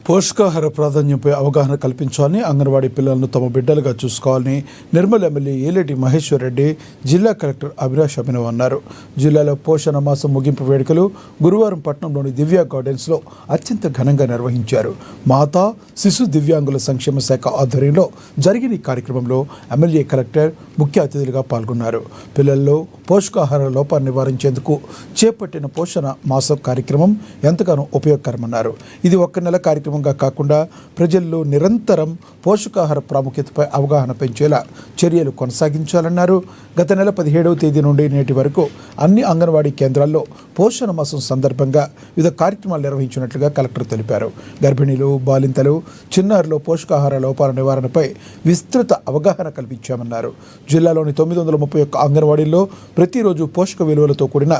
పోషకాహార ప్రాధాన్యంపై అవగాహన కల్పించాలని, అంగన్వాడీ పిల్లలను తమ బిడ్డలుగా చూసుకోవాలని నిర్మల్ ఎమ్మెల్యే ఏలేటి మహేశ్వర్ రెడ్డి జిల్లా కలెక్టర్ అభిలాష్ అభినవ్ అన్నారు. జిల్లాలో పోషణ మాసం ముగింపు వేడుకలు గురువారం పట్టణంలోని దివ్య గార్డెన్స్లో అత్యంత ఘనంగా నిర్వహించారు. మాతా శిశు దివ్యాంగుల సంక్షేమ శాఖ ఆధ్వర్యంలో జరిగిన ఈ కార్యక్రమంలో ఎమ్మెల్యే కలెక్టర్ ముఖ్య అతిథులుగా పాల్గొన్నారు. పిల్లల్లో పోషకాహార లోపాన్ని నివారించేందుకు చేపట్టిన పోషణ మాసం కార్యక్రమం ఎంతగానో ఉపయోగకరమన్నారు. ఇది ఒక్క నెల కార్యక్రమంగా కాకుండా ప్రజల్లో నిరంతరం పోషకాహార ప్రాముఖ్యతపై అవగాహన పెంచేలా చర్యలు కొనసాగించాలన్నారు. గత నెల 17వ తేదీ నుండి నేటి వరకు అన్ని అంగన్వాడీ కేంద్రాల్లో పోషణ మాసం సందర్భంగా వివిధ కార్యక్రమాలు నిర్వహించినట్లుగా కలెక్టర్ తెలిపారు. గర్భిణీలు, బాలింతలు, చిన్నారులు పోషకాహార లోపాల నివారణపై విస్తృత అవగాహన కల్పించామన్నారు. జిల్లాలోని 931 అంగన్వాడీల్లో ప్రతిరోజు పోషక విలువలతో కూడిన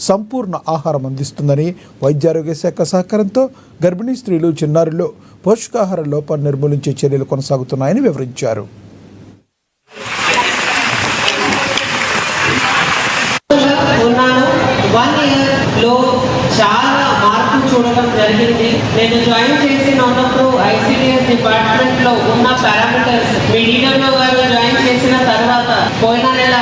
సంపూర్ణ ఆహారం అందిస్తుందని, వైద్యారోగ్య శాఖ సహకారంతో గర్భిణీ స్త్రీలు, చిన్నారుల్లో పోషకాహార లోపాన్ని నిర్మూలించే చర్యలు కొనసాగుతున్నాయని వివరించారు. చాలా మార్పు చూడడం జరిగింది. నేను జాయిన్ చేసినప్పుడు ఐసిడిఎస్ డిపార్ట్మెంట్ లో ఉన్న పారామీటర్స్ మీ లీడర్లో గారు జాయిన్ చేసిన తర్వాత పోయిన నెల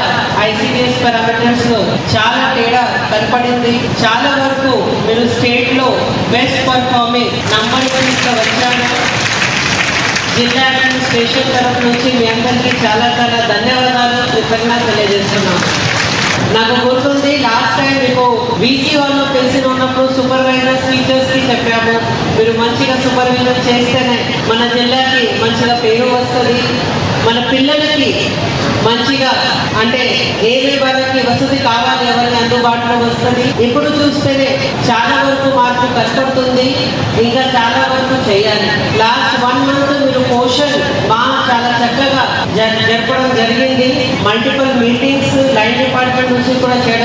ఐసిడిఎస్ పారామీటర్స్ లో చాలా తేడా కనపడింది. చాలా వరకు మీరు స్టేట్ లో బెస్ట్ పర్ఫార్మింగ్ నంబర్ 1 వచ్చాను. జిల్లా అడ్మినిస్ట్రేషన్ తరఫు నుంచి మీ అందరికీ చాలా చాలా ధన్యవాదాలు, కృతజ్ఞత తెలియజేస్తున్నాను. నాకు గుర్తుంది, లాస్ట్ టైం మీకు వీసీ వాళ్ళు తెలిసి ఉన్నప్పుడు సూపర్వైజర్స్, టీచర్స్కి చెప్పాము, మీరు మంచిగా సూపర్విజన్ చేస్తేనే మన జిల్లాకి మంచిగా పేరు వస్తుంది, మన పిల్లలకి మంచిగా అంటే ఏదే వాళ్ళకి వసతి కావాలి, ఎవరికి అందుబాటులో వస్తుంది. ఇప్పుడు చూస్తేనే చాలా వరకు మార్పు కష్టపడుతుంది, ఇంకా చాలా వరకు చేయాలి. లాస్ట్ 1 మంత్ మీరు పోషన్ చాలా చక్కగా జరపడం జరిగింది. మల్టిపుల్ మీటింగ్స్ లైన్ డిపార్ట్మెంట్ నుంచి కూడా చేయడం